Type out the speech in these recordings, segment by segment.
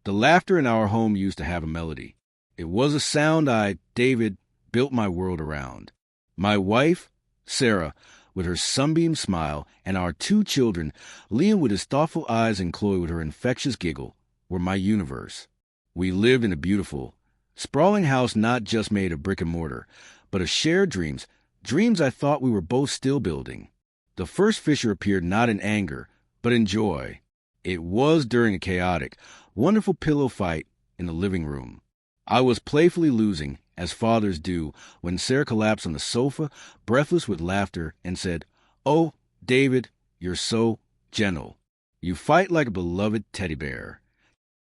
The laughter in our home used to have a melody. It was a sound David, built my world around. My wife, Sarah, with her sunbeam smile, and our two children, Liam with his thoughtful eyes and Chloe with her infectious giggle, were my universe. We lived in a beautiful, sprawling house not just made of brick and mortar, but of shared dreams, dreams I thought we were both still building. The first fissure appeared not in anger, but in joy. It was during a chaotic, wonderful pillow fight in the living room. I was playfully losing, as fathers do, when Sarah collapsed on the sofa, breathless with laughter, and said, "Oh, David, you're so gentle. You fight like a beloved teddy bear."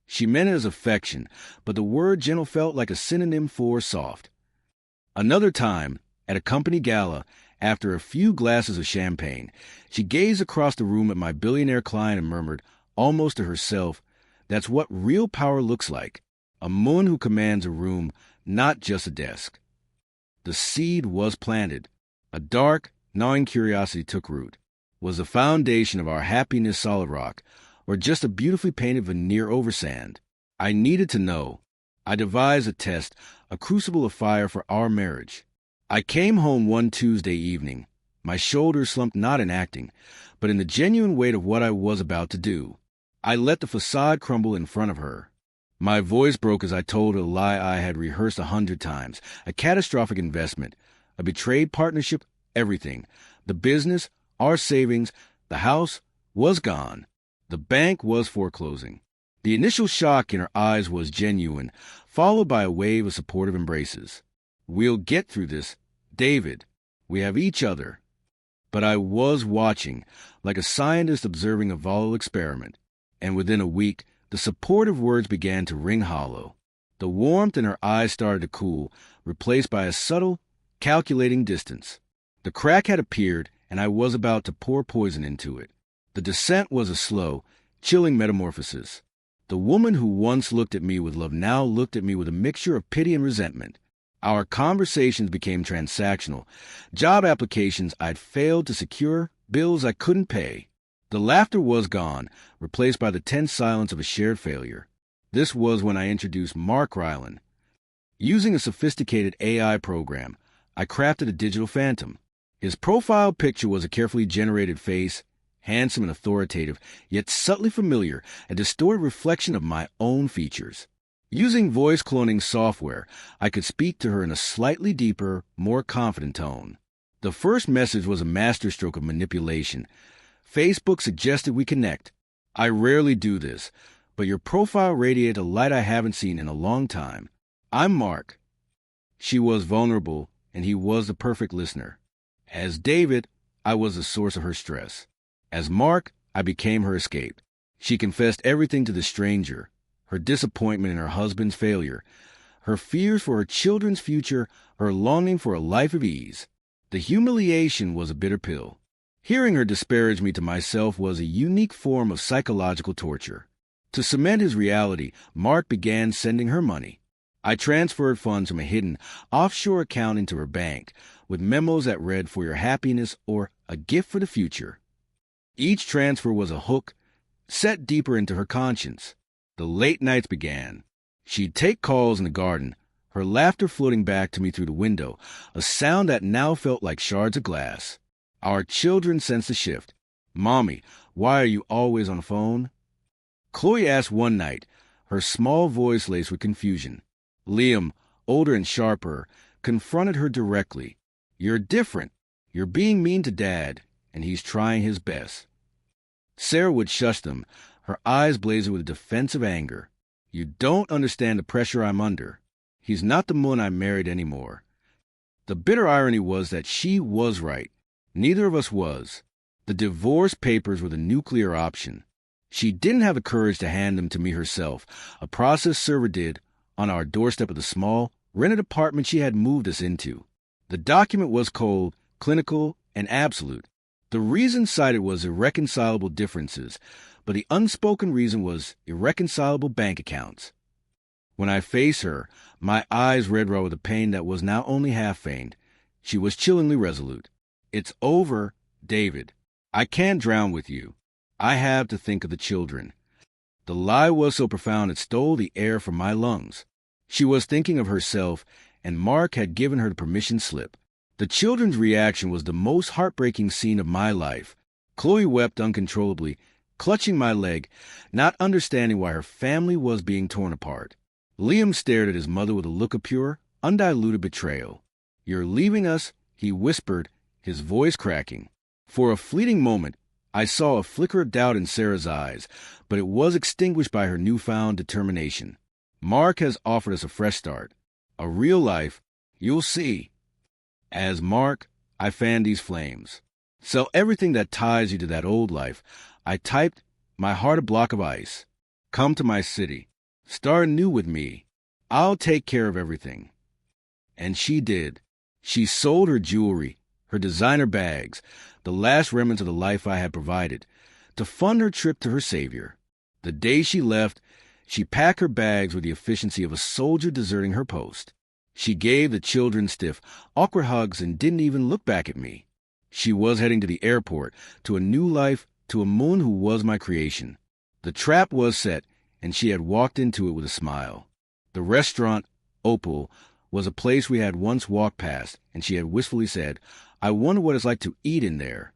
She meant it as affection, but the word gentle felt like a synonym for soft. Another time, at a company gala, after a few glasses of champagne, she gazed across the room at my billionaire client and murmured, almost to herself, "That's what real power looks like. A woman who commands a room, not just a desk." The seed was planted. A dark, gnawing curiosity took root. Was the foundation of our happiness solid rock, or just a beautifully painted veneer over sand? I needed to know. I devised a test, a crucible of fire for our marriage. I came home one Tuesday evening. My shoulders slumped not in acting, but in the genuine weight of what I was about to do. I let the facade crumble in front of her. My voice broke as I told her a lie I had rehearsed 100 times, a catastrophic investment, a betrayed partnership, everything. The business, our savings, the house was gone. The bank was foreclosing. The initial shock in her eyes was genuine, followed by a wave of supportive embraces. "We'll get through this, David. We have each other." But I was watching, like a scientist observing a volatile experiment, and within a week, the supportive words began to ring hollow. The warmth in her eyes started to cool, replaced by a subtle, calculating distance. The crack had appeared, and I was about to pour poison into it. The descent was a slow, chilling metamorphosis. The woman who once looked at me with love now looked at me with a mixture of pity and resentment. Our conversations became transactional. Job applications I'd failed to secure, bills I couldn't pay. The laughter was gone, replaced by the tense silence of a shared failure. This was when I introduced Mark Ryland. Using a sophisticated AI program, I crafted a digital phantom. His profile picture was a carefully generated face, handsome and authoritative, yet subtly familiar, a distorted reflection of my own features. Using voice cloning software, I could speak to her in a slightly deeper, more confident tone. The first message was a masterstroke of manipulation. "Facebook suggested we connect. I rarely do this, but your profile radiated a light I haven't seen in a long time. I'm Mark." She was vulnerable, and he was the perfect listener. As David, I was the source of her stress. As Mark, I became her escape. She confessed everything to the stranger. Her disappointment in her husband's failure, her fears for her children's future, her longing for a life of ease. The humiliation was a bitter pill. Hearing her disparage me to myself was a unique form of psychological torture. To cement his reality, Mark began sending her money. I transferred funds from a hidden, offshore account into her bank, with memos that read, "For your happiness," or "A gift for the future." Each transfer was a hook, set deeper into her conscience. The late nights began. She'd take calls in the garden, her laughter floating back to me through the window, a sound that now felt like shards of glass. Our children sensed the shift. "Mommy, why are you always on the phone?" Chloe asked one night, her small voice laced with confusion. Liam, older and sharper, confronted her directly. "You're different. You're being mean to Dad, and he's trying his best." Sarah would shush them, her eyes blazing with defensive anger. "You don't understand the pressure I'm under. He's not the one I married anymore." The bitter irony was that she was right. Neither of us was. The divorce papers were the nuclear option. She didn't have the courage to hand them to me herself. A process server did, on our doorstep of the small, rented apartment she had moved us into. The document was cold, clinical, and absolute. The reason cited was irreconcilable differences, but the unspoken reason was irreconcilable bank accounts. When I faced her, my eyes red raw with a pain that was now only half feigned. She was chillingly resolute. "It's over, David. I can't drown with you. I have to think of the children." The lie was so profound it stole the air from my lungs. She was thinking of herself, and Mark had given her the permission slip. The children's reaction was the most heartbreaking scene of my life. Chloe wept uncontrollably, clutching my leg, not understanding why her family was being torn apart. Liam stared at his mother with a look of pure, undiluted betrayal. "You're leaving us," he whispered, his voice cracking. For a fleeting moment, I saw a flicker of doubt in Sarah's eyes, but it was extinguished by her newfound determination. "Mark has offered us a fresh start. A real life. You'll see." As Mark, I fanned these flames. "Sell everything that ties you to that old life." I typed, my heart a block of ice. "Come to my city. Start anew with me. I'll take care of everything." And she did. She sold her jewelry, her designer bags, the last remnants of the life I had provided, to fund her trip to her savior. The day she left, she packed her bags with the efficiency of a soldier deserting her post. She gave the children stiff, awkward hugs and didn't even look back at me. She was heading to the airport, to a new life, to a moon who was my creation. The trap was set, and she had walked into it with a smile. The restaurant, Opal, was a place we had once walked past, and she had wistfully said, "I wonder what it's like to eat in there."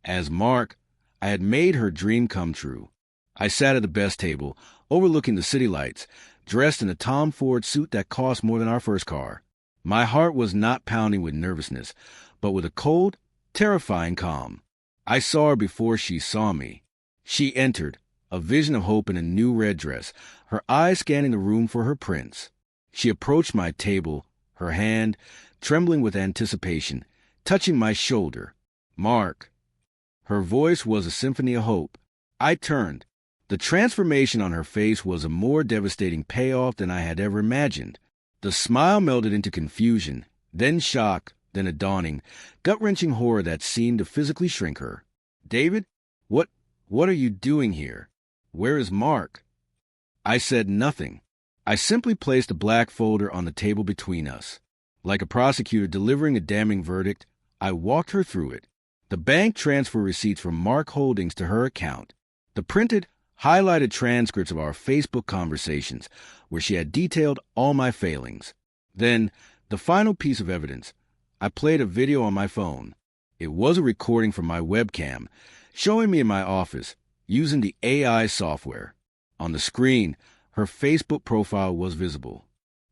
As Mark, I had made her dream come true. I sat at the best table, overlooking the city lights, dressed in a Tom Ford suit that cost more than our first car. My heart was not pounding with nervousness, but with a cold, terrifying calm. I saw her before she saw me. She entered, a vision of hope in a new red dress, her eyes scanning the room for her prince. She approached my table, her hand, trembling with anticipation, touching my shoulder. "Mark." Her voice was a symphony of hope. I turned. The transformation on her face was a more devastating payoff than I had ever imagined. The smile melted into confusion, then shock, then a dawning, gut-wrenching horror that seemed to physically shrink her. "David, what are you doing here? Where is Mark?" I said nothing. I simply placed a black folder on the table between us. Like a prosecutor delivering a damning verdict, I walked her through it. The bank transfer receipts from Mark Holdings to her account. The printed, highlighted transcripts of our Facebook conversations, where she had detailed all my failings. Then, the final piece of evidence. I played a video on my phone. It was a recording from my webcam, showing me in my office, using the AI software. On the screen, her Facebook profile was visible.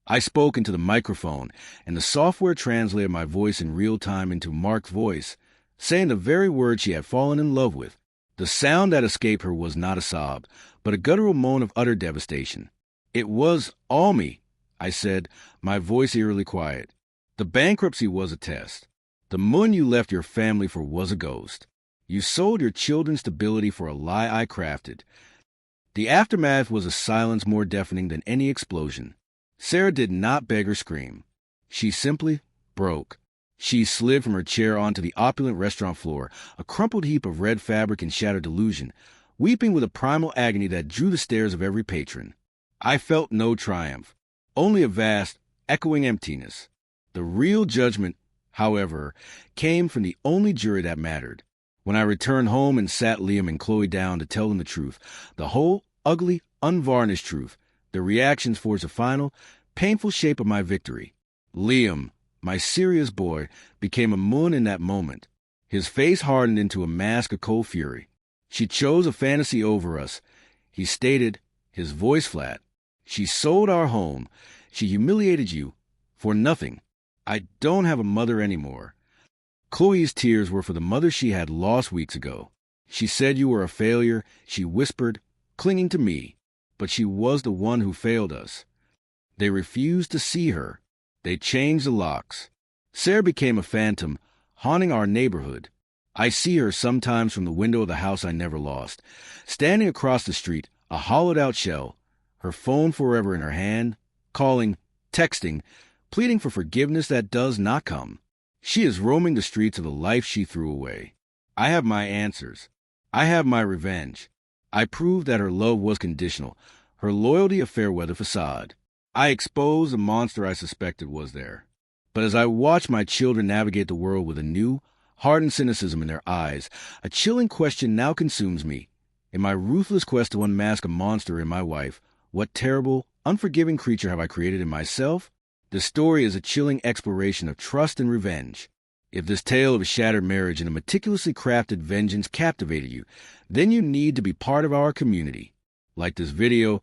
I spoke into the microphone, and the software translated my voice in real time into Mark's voice, saying the very words she had fallen in love with. The sound that escaped her was not a sob, but a guttural moan of utter devastation. "It was all me," I said, my voice eerily quiet. "The bankruptcy was a test. The moon you left your family for was a ghost. You sold your children's stability for a lie I crafted. The aftermath was a silence more deafening than any explosion." Sarah did not beg or scream. She simply broke. She slid from her chair onto the opulent restaurant floor, a crumpled heap of red fabric and shattered illusion, weeping with a primal agony that drew the stares of every patron. I felt no triumph, only a vast, echoing emptiness. The real judgment, however, came from the only jury that mattered. When I returned home and sat Liam and Chloe down to tell them the truth, the whole, ugly, unvarnished truth, the reactions forged the final, painful shape of my victory. Liam, my serious boy, became a moon in that moment. His face hardened into a mask of cold fury. "She chose a fantasy over us," he stated, his voice flat. "She sold our home. She humiliated you. For nothing. I don't have a mother anymore." Chloe's tears were for the mother she had lost weeks ago. "She said you were a failure," she whispered, clinging to me. "But she was the one who failed us." They refused to see her. They changed the locks. Sarah became a phantom, haunting our neighborhood. I see her sometimes from the window of the house I never lost, standing across the street, a hollowed-out shell, her phone forever in her hand, calling, texting, pleading for forgiveness that does not come. She is roaming the streets of the life she threw away. I have my answers. I have my revenge. I proved that her love was conditional, her loyalty a fair-weather facade. I exposed the monster I suspected was there. But as I watch my children navigate the world with a new, hardened cynicism in their eyes, a chilling question now consumes me. In my ruthless quest to unmask a monster in my wife, what terrible, unforgiving creature have I created in myself? The story is a chilling exploration of trust and revenge. If this tale of a shattered marriage and a meticulously crafted vengeance captivated you, then you need to be part of our community. Like this video,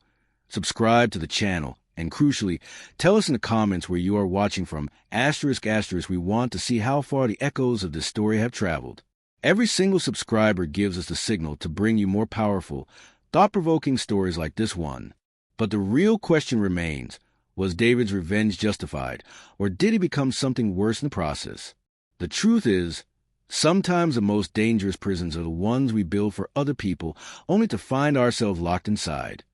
subscribe to the channel, and crucially, tell us in the comments where you are watching from. ***, we want to see how far the echoes of this story have traveled. Every single subscriber gives us the signal to bring you more powerful, thought-provoking stories like this one. But the real question remains, was David's revenge justified, or did he become something worse in the process? The truth is, sometimes the most dangerous prisons are the ones we build for other people, only to find ourselves locked inside.